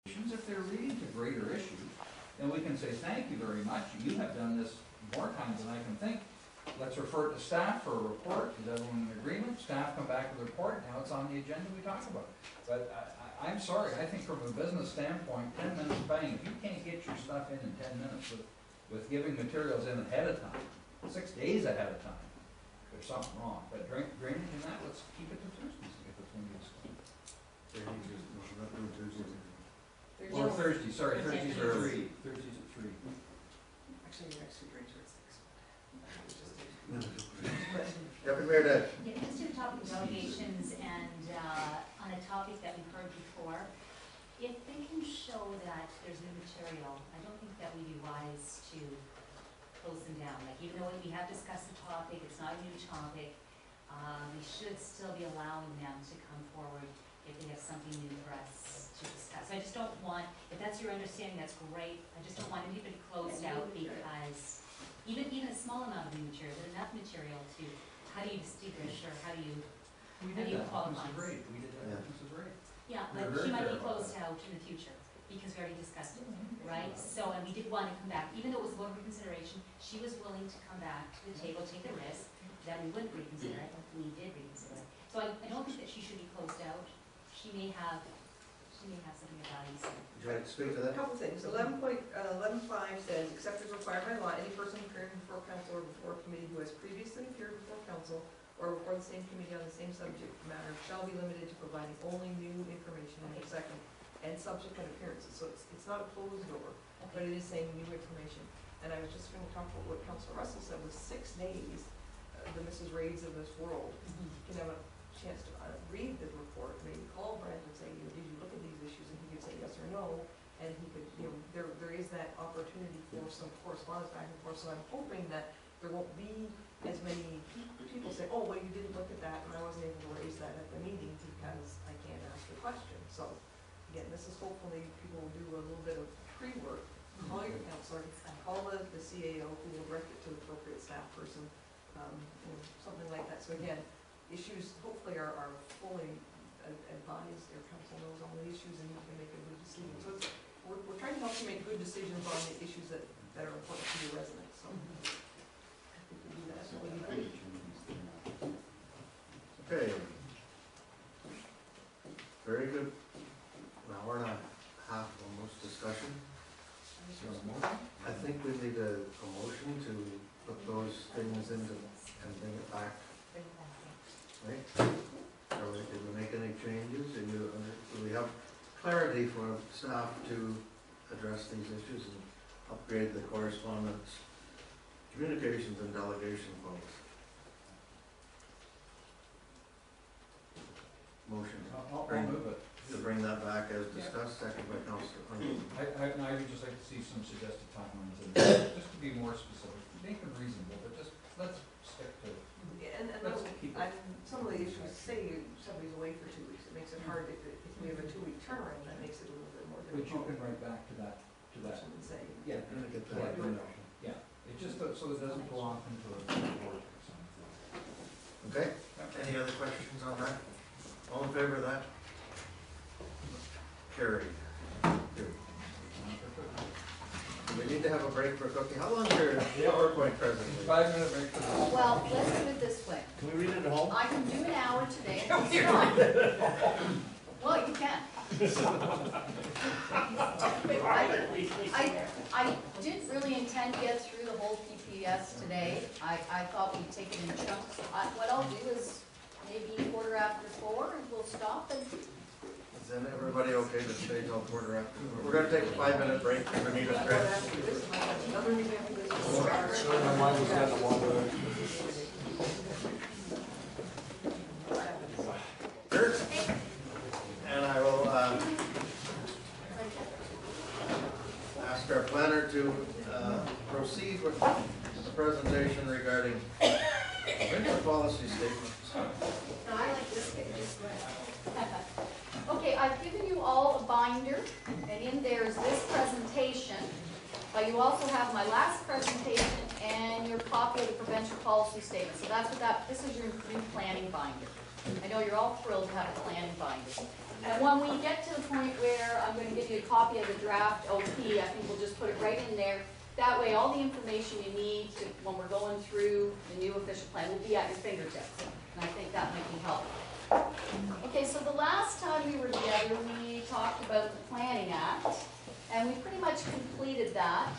If they're leading to greater issues, then we can say, thank you very much, you have done this more times than I can think. Let's refer it to staff for a report. Is everyone in agreement? Staff come back with a report, now it's on the agenda, we talk about it. But I'm sorry, I think from a business standpoint, 10 minutes bang, if you can't get your stuff in 10 minutes with giving materials in ahead of time, 6 days ahead of time, there's something wrong. But drainage and that, let's keep it to Tuesdays if it's going to be or Thursday, sorry, Thursdays are 3. Thursdays at 3. Actually, your next two drinks are at 6. Deputy Mayor Dad. Yeah, just to the topic of delegations and on a topic that we've heard before, if they can show that there's new material, I don't think that we'd be wise to close them down. Like, even though we have discussed the topic, it's not a new topic, we should still be allowing them to come forward if they have something new for us to discuss. I just don't want, if that's your understanding, that's great. I just don't want anybody closed out because even a small amount of new material, there's enough material to, how do you distinguish or how do you qualify? Great. We did that. This is great. Yeah, but she might be closed out in the future because we already discussed it, right? So, and we did want to come back, even though it was a vote of reconsideration, she was willing to come back to the table, take the risk that we wouldn't reconsider it. We did reconsider it. So I don't think that she should be closed out. She may have something of value. Would you like to speak to that? A couple things. 11.5 says, except as required by law, any person appearing before council or before a committee who has previously appeared before council or before the same committee on the same subject matter shall be limited to providing only new information on the second and subsequent appearances. So it's not a closed door, but it is saying new information. And I was just going to talk about what Councillor Russell said was 6 days, the Mrs. Raids of this world can have a chance to read the report, maybe call Brent and say, did you look at these issues? And he could say yes or no, and he could, there is that opportunity for some correspondence back and forth. So I'm hoping that there won't be as many people say, oh, well, you didn't look at that, and I wasn't able to raise that at the meeting because I can't ask a question. So again, this is hopefully people will do a little bit of pre-work. Call your counselor, call the CAO who will direct it to the appropriate staff person, something like that. So again, issues hopefully are fully advised, your council knows all the issues and you can make a good decision. So we're trying to help you make good decisions on the issues that are important to your residents. So I think we do that. So we need Okay. Very good. An hour and a half almost discussion. I think we need a motion to put those things into and bring it back. Right? Did we make any changes? Do we have clarity for staff to address these issues and upgrade the correspondence, communications and delegation policy? Motion. I'll move it. To bring that back as discussed, second by Councillor Hunter. I would just like to see some suggested timelines in there, just to be more specific. Make them reasonable, but just let's stick to it. and some of the issues say somebody's away for 2 weeks. It makes it hard if we have a 2-week turnaround. That makes it a little bit more But you difficult. can write back to that. And say, Yeah. I'm gonna get To that. that window. Yeah. It just so it doesn't go off into a report or something. Okay, any other questions on that? All in favor of that? Carried. Good. Do we need to have a break for a cookie? How long is your PowerPoint presentation? 5-minute break for this. Well, let's do it this way. Can we read it at home? I can do an hour today. It's fine. Well, you can. I didn't really intend to get through the whole PPS today. I thought we'd take it in chunks. What I'll do is maybe 4:15 and we'll stop and. Is then everybody okay to stay till 4:15? We're going to take a 5-minute break for me to stretch. another meeting after this. Sure. And I will ask our planner to proceed with the presentation regarding winter policy statements. I like this picture. Okay, I've given you all a binder, and in there is this presentation. But you also have my last presentation and your copy of the provincial policy statement. So that's what this is your new planning binder. I know you're all thrilled to have a planning binder. And when we get to the point where I'm going to give you a copy of the draft OP, I think we'll just put it right in there. That way, all the information you need to, when we're going through the new official plan will be at your fingertips. And I think that might be helpful. Okay, so the last time we were together, we talked about the Planning Act, and we pretty much completed that.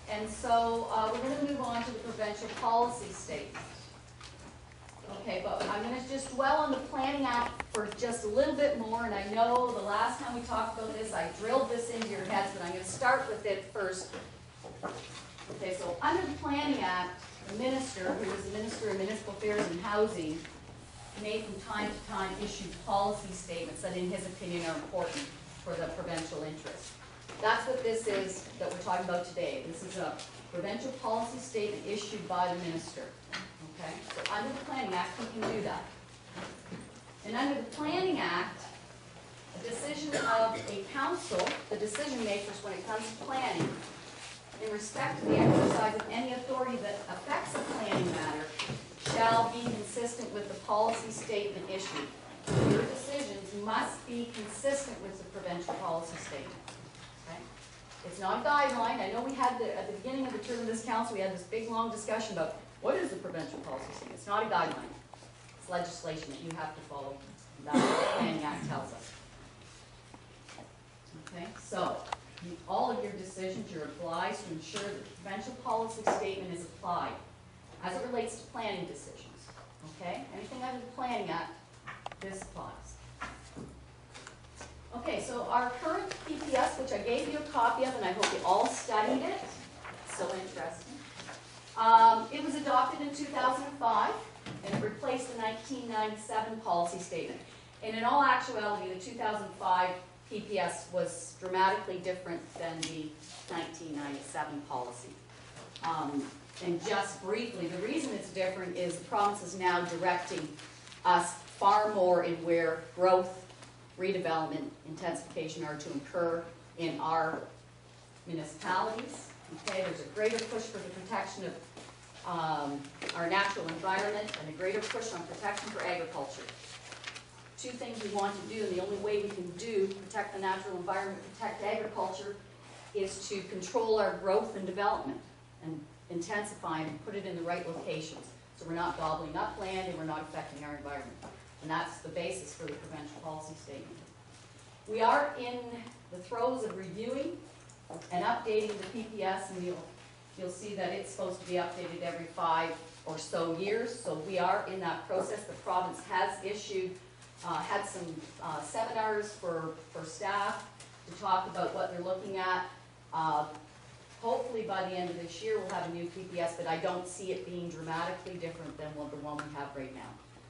And so we're going to move on to the provincial policy statement. Okay, but I'm going to just dwell on the Planning Act for just a little bit more, and I know the last time we talked about this, I drilled this into your heads, but I'm going to start with it first. Okay, so under the Planning Act, the minister, who is the Minister of Municipal Affairs and Housing, may from time to time issue policy statements that in his opinion are important for the provincial interest. That's what this is that we're talking about today. This is a provincial policy statement issued by the minister. Okay, so under the Planning Act, we can do that. And under the Planning Act, a decision of a council, the decision makers when it comes to planning, in respect to the exercise of any authority that affects a planning matter, shall be consistent with the policy statement issued. Your decisions must be consistent with the provincial policy statement. Okay? It's not a guideline. I know we had at the beginning of the term of this council, we had this big long discussion about what is the provincial policy statement. It's not a guideline. It's legislation that you have to follow. That's what the Planning Act tells us. Okay, so all of your decisions, you're obliged to ensure that the provincial policy statement is applied as it relates to planning decisions. Okay, anything under the Planning Act, this applies. Okay, so our current PPS, which I gave you a copy of, and I hope you all studied it. It's so interesting. It was adopted in 2005, and it replaced the 1997 policy statement. And in all actuality, the 2005 PPS was dramatically different than the 1997 policy. And just briefly, the reason it's different is the province is now directing us far more in where growth, redevelopment, intensification are to occur in our municipalities. Okay, there's a greater push for the protection of our natural environment and a greater push on protection for agriculture. Two things we want to do, and the only way we can protect the natural environment, protect agriculture, is to control our growth and development and intensify and put it in the right locations. So we're not gobbling up land and we're not affecting our environment. And that's the basis for the provincial policy statement. We are in the throes of reviewing and updating the PPS, and you'll see that it's supposed to be updated every 5 or so years. So we are in that process. The province has issued had some seminars for staff to talk about what they're looking at. Hopefully by the end of this year we'll have a new PPS, but I don't see it being dramatically different than the one we have right now.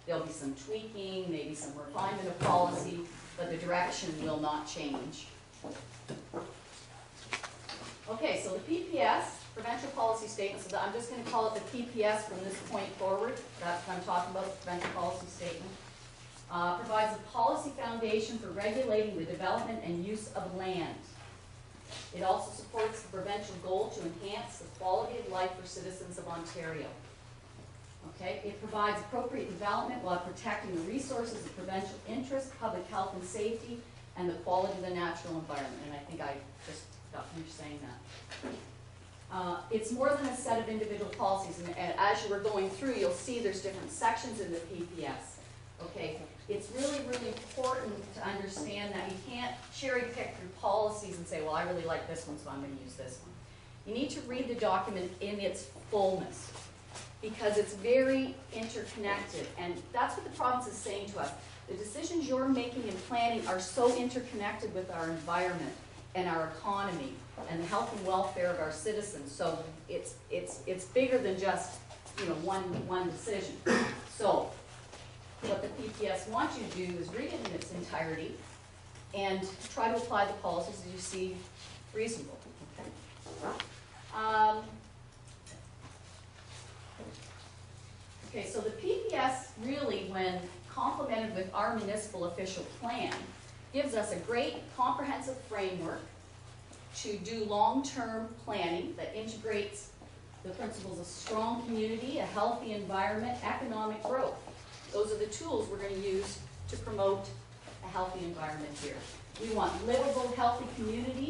There'll be some tweaking, maybe some refinement of policy, but the direction will not change. Okay, so the PPS, provincial policy statement, so I'm just going to call it the PPS from this point forward. That's what I'm talking about, the provincial policy statement. Provides a policy foundation for regulating the development and use of land. It also supports the provincial goal to enhance the quality of life for citizens of Ontario. Okay, it provides appropriate development while protecting the resources of provincial interest, public health and safety, and the quality of the natural environment. And I think I just got finished saying that. It's more than a set of individual policies, and as you were going through, you'll see there's different sections in the PPS. Okay, it's really, really important to understand that you can't cherry pick through policies and say, well, I really like this one, so I'm going to use this one. You need to read the document in its fullness, because it's very interconnected, and that's what the province is saying to us. The decisions you're making in planning are so interconnected with our environment and our economy and the health and welfare of our citizens. So it's bigger than just, you know, one decision. So what the PPS wants you to do is read it in its entirety and try to apply the policies that you see reasonable. Okay. Okay, so the PPS really, when complemented with our municipal official plan, gives us a great comprehensive framework to do long-term planning that integrates the principles of strong community, a healthy environment, economic growth. Those are the tools we're going to use to promote a healthy environment here. We want livable, healthy communities.